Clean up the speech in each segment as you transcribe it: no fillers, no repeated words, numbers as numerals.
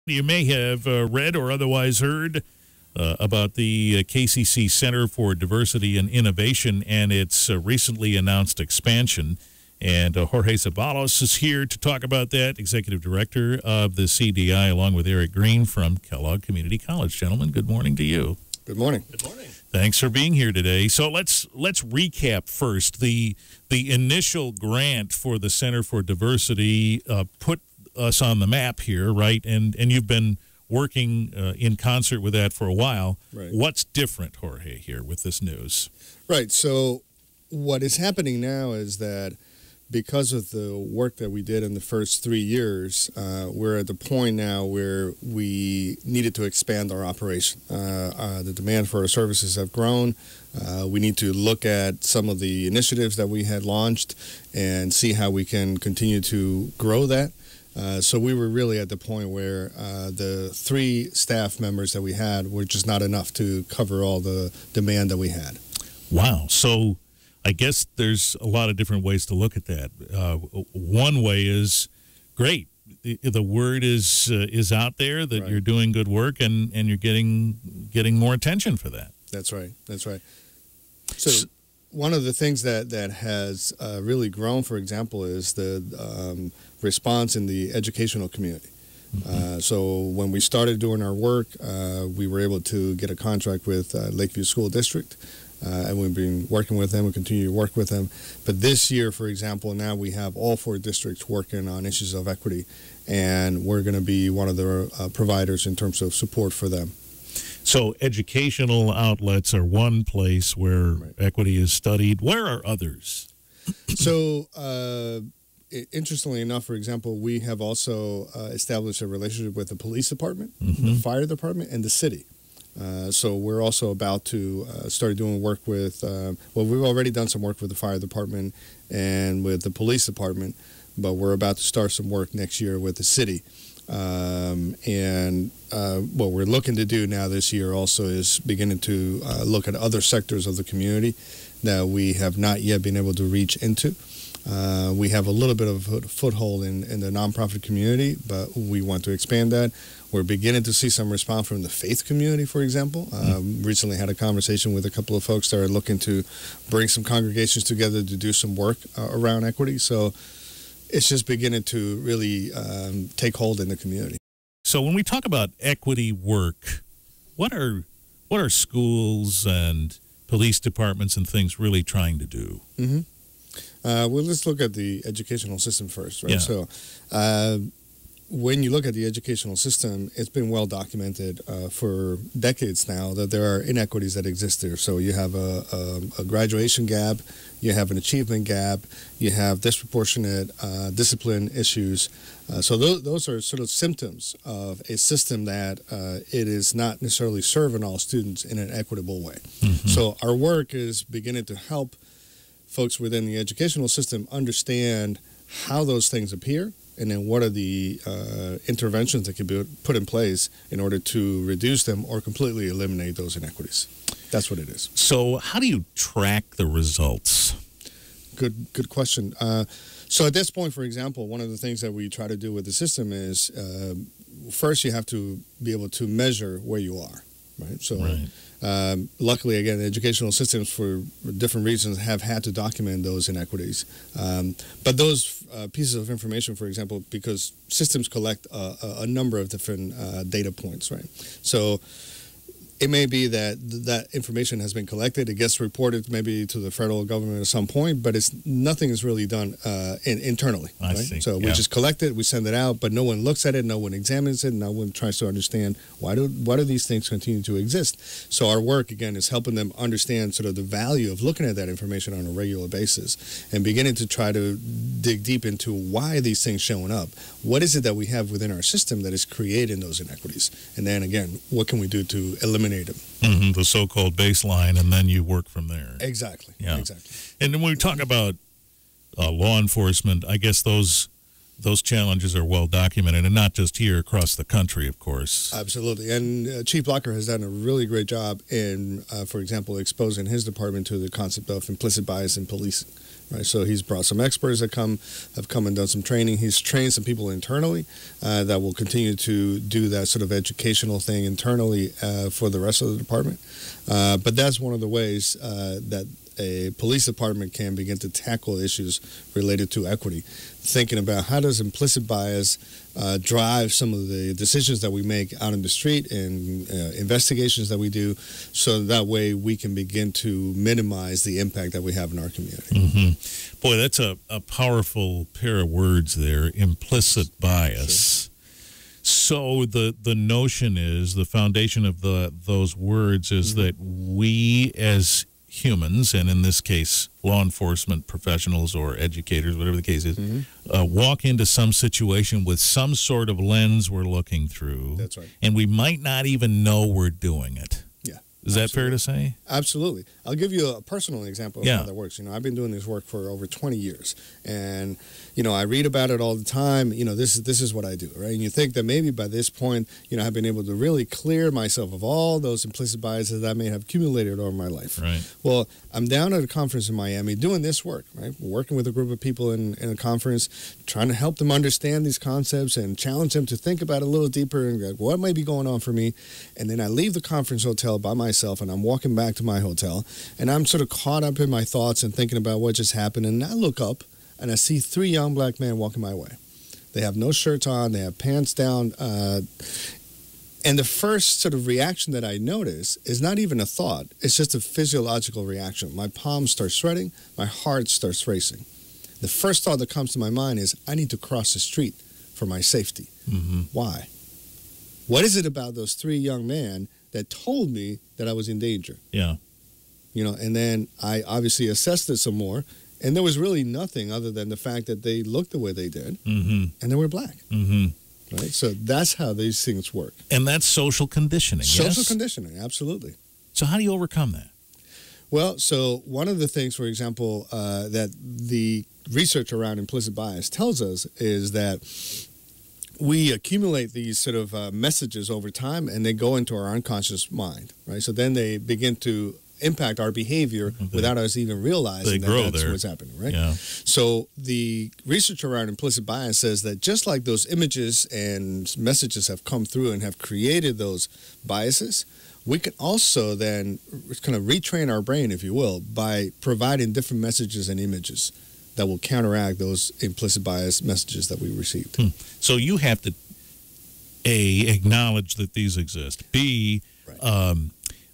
You may have read or otherwise heard about the KCC Center for Diversity and Innovation and its recently announced expansion. And Jorge Zaballos is here to talk about that, Executive Director of the CDI, along with Eric Greene from Kellogg Community College. Gentlemen, good morning to you. Good morning. Good morning. Thanks for being here today. So let's recap first. The initial grant for the Center for Diversity put us on the map here, right? And you've been working in concert with that for a while. Right. What's different, Jorge, here with this news? Right. So what is happening now is that because of the work that we did in the first 3 years, we're at the point now where we needed to expand our operation. The demand for our services have grown. We need to look at some of the initiatives that we had launched and see how we can continue to grow that. So we were really at the point where the 3 staff members that we had were just not enough to cover all the demand that we had. Wow. So I guess there's a lot of different ways to look at that. One way is great. The word is out there that you're doing good work and you're getting more attention for that. That's right. That's right. So one of the things that has really grown, for example, is the response in the educational community. So when we started doing our work, we were able to get a contract with Lakeview School District. And we've been working with them. We continue to work with them. But this year, for example, now we have all 4 districts working on issues of equity, and we're going to be one of the providers in terms of support for them. So educational outlets are one place where equity is studied. Where are others? So interestingly enough, for example, we have also established a relationship with the police department, the fire department, and the city. So we're also about to start doing work with, we've already done some work with the fire department and with the police department, but we're about to start some work next year with the city. And what we're looking to do now this year also is beginning to look at other sectors of the community that we have not yet been able to reach into. We have a little bit of a foothold in the nonprofit community, but we want to expand that. We're beginning to see some response from the faith community, for example. Recently had a conversation with a couple of folks that are looking to bring some congregations together to do some work around equity. So it's just beginning to really take hold in the community. So when we talk about equity work, what are schools and police departments and things really trying to do? Well, let's look at the educational system first, right? Yeah. So when you look at the educational system, it's been well documented for decades now that there are inequities that exist there. So you have a graduation gap, you have an achievement gap, you have disproportionate discipline issues. So those are sort of symptoms of a system that it is not necessarily serving all students in an equitable way. So our work is beginning to help folks within the educational system understand how those things appear, and then what are the interventions that can be put in place in order to reduce them or completely eliminate those inequities. That's what it is. So how do you track the results? Good question. So at this point, for example, one of the things that we try to do with the system is first you have to be able to measure where you are. Right. So luckily, again, the educational systems for different reasons have had to document those inequities. But those pieces of information, for example, because systems collect a number of different data points, right? So it may be that that information has been collected. It gets reported maybe to the federal government at some point, but nothing is really done internally. I see. So we just collect it, we send it out, but no one looks at it, no one examines it, no one tries to understand why do these things continue to exist. So our work, again, is helping them understand sort of the value of looking at that information on a regular basis and beginning to try to dig deep into why these things showing up. What is it that we have within our system that is creating those inequities? And then, again, what can we do to eliminate them? The so-called baseline, and then you work from there. Exactly. Yeah. Exactly. And when we talk about law enforcement, I guess those challenges are well documented, and not just here, across the country, of course. Absolutely. And Chief Blocker has done a really great job in, for example, exposing his department to the concept of implicit bias in policing. right? So he's brought some experts that have come and done some training. He's trained some people internally that will continue to do that sort of educational thing internally for the rest of the department. But that's one of the ways that a police department can begin to tackle issues related to equity, thinking about how does implicit bias drive some of the decisions that we make out in the street and investigations that we do, so that way we can begin to minimize the impact that we have in our community. Mm-hmm. Boy, that's a powerful pair of words there, implicit bias. Sure. So the notion is, the foundation of those words is that we as humans, and in this case, law enforcement professionals or educators, whatever the case is, walk into some situation with some sort of lens we're looking through. That's right. And we might not even know we're doing it. Yeah. Is that fair to say? Absolutely. I'll give you a personal example of how that works. I've been doing this work for over 20 years. And, I read about it all the time. This is what I do, right? And you think that maybe by this point, I've been able to really clear myself of all those implicit biases that I may have accumulated over my life. Right. Well, I'm down at a conference in Miami doing this work, right? Working with a group of people in a conference, trying to help them understand these concepts and challenge them to think about it a little deeper and like, what might be going on for me? And then I leave the conference hotel by myself and I'm walking back to my hotel and I'm sort of caught up in my thoughts and thinking about what just happened. And I look up and I see 3 young black men walking my way. They have no shirts on, they have pants down, and the first sort of reaction that I notice is not even a thought. It's just a physiological reaction. My palms start sweating. My heart starts racing. The first thought that comes to my mind is, I need to cross the street for my safety. Mm-hmm. Why? What is it about those 3 young men that told me that I was in danger? Yeah. And then I obviously assessed it some more, and there was really nothing other than the fact that they looked the way they did, and they were black. Mm-hmm. Right? So that's how these things work. And that's social conditioning, Social conditioning, absolutely. So how do you overcome that? Well, so one of the things, for example, that the research around implicit bias tells us is that we accumulate these sort of messages over time, and they go into our unconscious mind, right? So then they begin to impact our behavior without us even realizing that's what's happening, right? Yeah. So the research around implicit bias says that just like those images and messages have come through and have created those biases, we can also then kind of retrain our brain, if you will, by providing different messages and images that will counteract those implicit bias messages that we received. So you have to, A, acknowledge that these exist, B,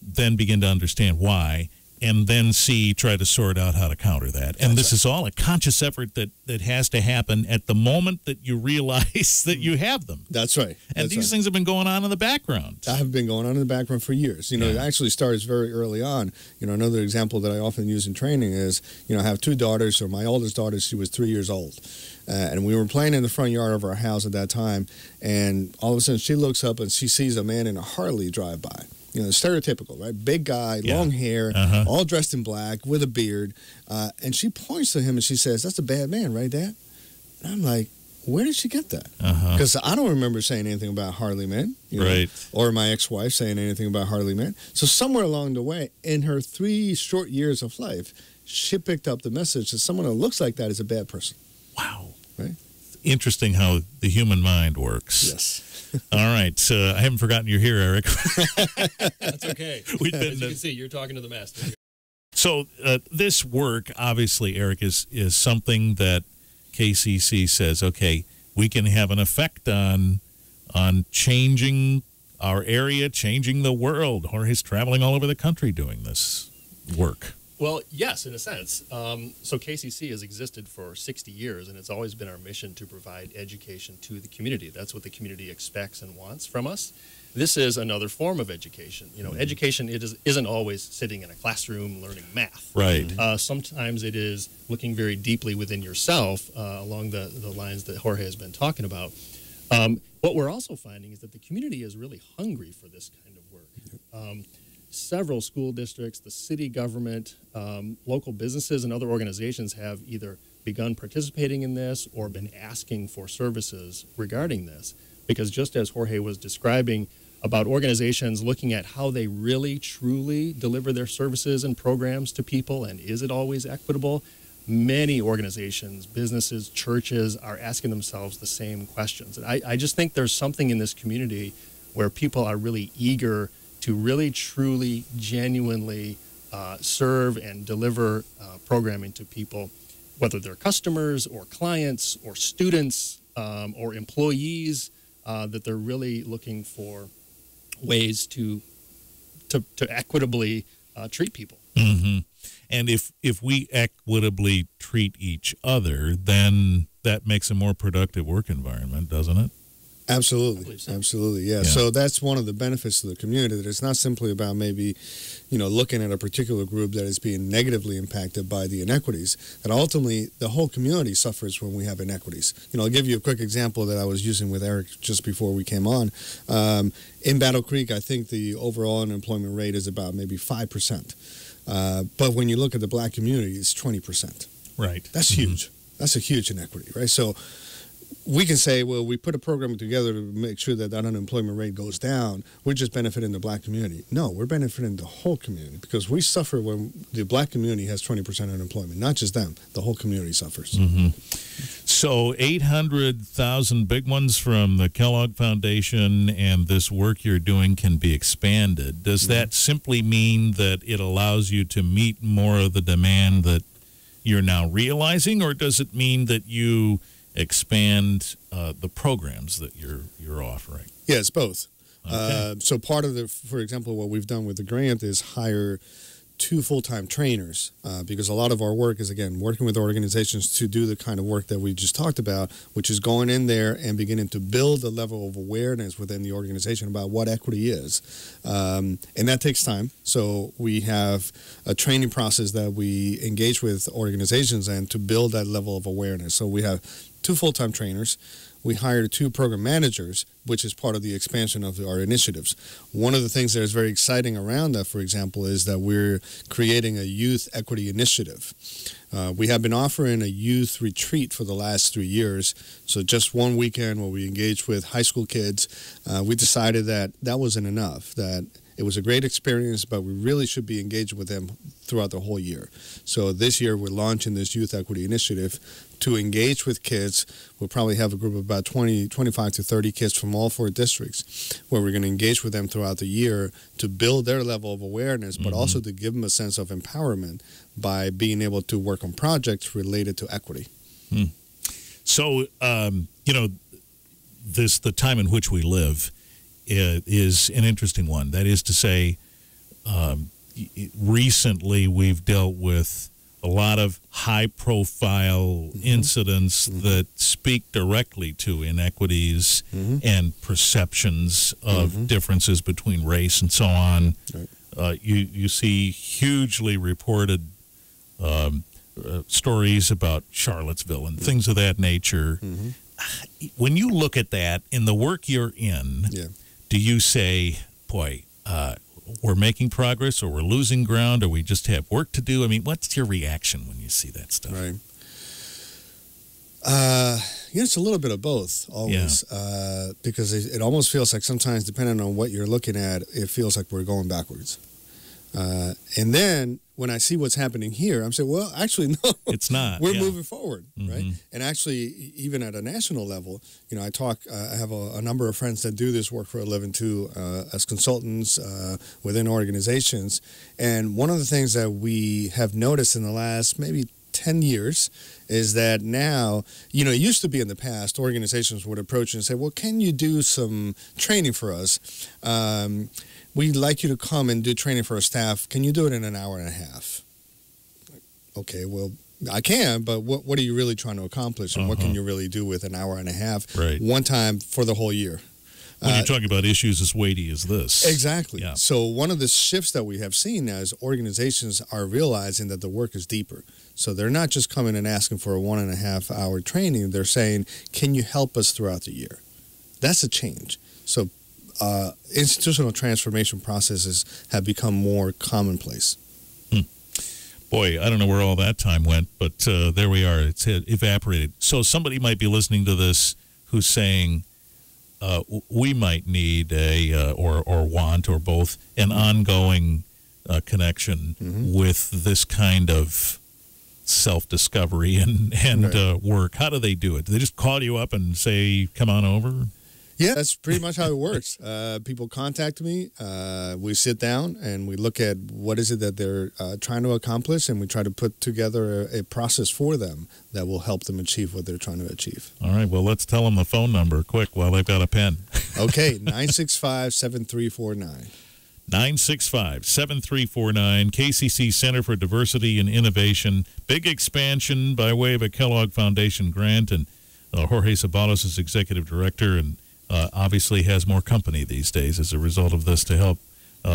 then begin to understand why, and then C, try to sort out how to counter that. And this is all a conscious effort that has to happen at the moment that you realize that you have them. That's right. And these things have been going on in the background. That have been going on in the background for years. It actually starts very early on. Another example that I often use in training is, I have 2 daughters. So my oldest daughter, she was 3 years old. And we were playing in the front yard of our house at that time. And all of a sudden she looks up and she sees a man in a Harley drive by. Stereotypical, right? Big guy, long hair, all dressed in black with a beard. And she points to him and she says, "That's a bad man, right, Dad?" And I'm like, where did she get that? Because I don't remember saying anything about Harley men, or my ex-wife saying anything about Harley men. So somewhere along the way, in her 3 short years of life, she picked up the message that someone who looks like that is a bad person. Wow. Right? Interesting how the human mind works. Yes. All right. I haven't forgotten you're here, Eric. That's okay. As you can see, you're talking to the master. So this work, obviously, Eric, is something that KCC says, okay, we can have an effect on changing our area, changing the world. Jorge's traveling all over the country doing this work. Well, yes, in a sense. So KCC has existed for 60 years, and it's always been our mission to provide education to the community. That's what the community expects and wants from us. This is another form of education. Education isn't always sitting in a classroom learning math. Right. Sometimes it is looking very deeply within yourself along the lines that Jorge has been talking about. What we're also finding is that the community is really hungry for this kind of work. Several school districts, the city government, local businesses, and other organizations have either begun participating in this or been asking for services regarding this. Because just as Jorge was describing about organizations looking at how they really, truly deliver their services and programs to people, and is it always equitable, many organizations, businesses, churches are asking themselves the same questions. And I just think there's something in this community where people are really eager to really, truly, genuinely serve and deliver programming to people, whether they're customers or clients or students or employees, that they're really looking for ways to equitably treat people. Mm-hmm. And if we equitably treat each other, then that makes a more productive work environment, doesn't it? Absolutely. So. Absolutely. Yeah. So that's one of the benefits of the community, that it's not simply about maybe, looking at a particular group that is being negatively impacted by the inequities, that ultimately the whole community suffers when we have inequities. I'll give you a quick example that I was using with Eric just before we came on. In Battle Creek, I think the overall unemployment rate is about maybe 5%. But when you look at the black community, it's 20%. Right. That's huge. That's a huge inequity, right? So we can say, well, we put a program together to make sure that that unemployment rate goes down. We're just benefiting the black community. No, we're benefiting the whole community, because we suffer when the black community has 20% unemployment. Not just them. The whole community suffers. Mm-hmm. So 800,000 big ones from the Kellogg Foundation, and this work you're doing can be expanded. Does that simply mean that it allows you to meet more of the demand that you're now realizing, or does it mean that you expand the programs that you're offering? Yeah, it's both. Okay. So part of for example, what we've done with the grant is hire 2 full-time trainers, because a lot of our work is, again, working with organizations to do the kind of work that we just talked about, which is going in there and beginning to build a level of awareness within the organization about what equity is. And that takes time. So we have a training process that we engage with organizations and to build that level of awareness. So we have 2 full-time trainers. We hired 2 program managers, which is part of the expansion of our initiatives. One of the things that is very exciting around that, for example, is that we're creating a youth equity initiative. We have been offering a youth retreat for the last 3 years. So just one weekend where we engaged with high school kids, we decided that that wasn't enough, that it was a great experience, but we really should be engaged with them throughout the whole year. So this year we're launching this youth equity initiative to engage with kids. We'll probably have a group of about 25 to 30 kids from all 4 districts, where we're going to engage with them throughout the year to build their level of awareness, but also to give them a sense of empowerment by being able to work on projects related to equity. So, the time in which we live is an interesting one. That is to say, recently we've dealt with a lot of high-profile incidents that speak directly to inequities and perceptions of differences between race and so on. Right. You see hugely reported stories about Charlottesville and things of that nature. When you look at that in the work you're in, do you say, boy, we're making progress, or we're losing ground, or we just have work to do? I mean, what's your reaction when you see that stuff? Right. It's a little bit of both, always, because it almost feels like sometimes, depending on what you're looking at, it feels like we're going backwards. And then when I see what's happening here, I'm saying, well, actually, no. It's not. We're moving forward, right? And actually, even at a national level, I have a number of friends that do this work for a living, too, as consultants within organizations. And one of the things that we have noticed in the last maybe 10 years is that now, it used to be in the past, organizations would approach and say, well, can you do some training for us? We'd like you to come and do training for our staff. Can you do it in an hour and a half? Okay, well, I can, but what are you really trying to accomplish, and what can you really do with an hour and a half one time for the whole year? When you're talking about issues as weighty as this. Exactly. Yeah. So one of the shifts that we have seen now is organizations are realizing that the work is deeper. So they're not just coming and asking for a 1.5 hour training. They're saying, can you help us throughout the year? That's a change. So institutional transformation processes have become more commonplace. Boy, I don't know where all that time went, but there we are. It's evaporated. So somebody might be listening to this who's saying, we might need or want, or both, an ongoing connection with this kind of self-discovery and work? How do they do it? Do they just call you up and say, come on over? Yeah, that's pretty much how it works. People contact me. We sit down and we look at what is it that they're trying to accomplish, and we try to put together a process for them that will help them achieve what they're trying to achieve. All right. Well, let's tell them the phone number quick while they've got a pen. Okay, 965-7349. 965-7349, KCC Center for Diversity and Innovation. Big expansion by way of a Kellogg Foundation grant, and Jorge Zaballos is executive director, and obviously has more company these days as a result of this to help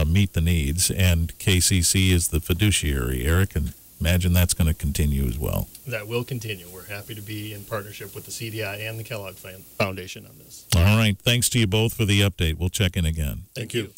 meet the needs. And KCC is the fiduciary, Eric, and imagine that's going to continue as well. That will continue. We're happy to be in partnership with the CDI and the Kellogg Foundation on this. All right. Thanks to you both for the update. We'll check in again. Thank you.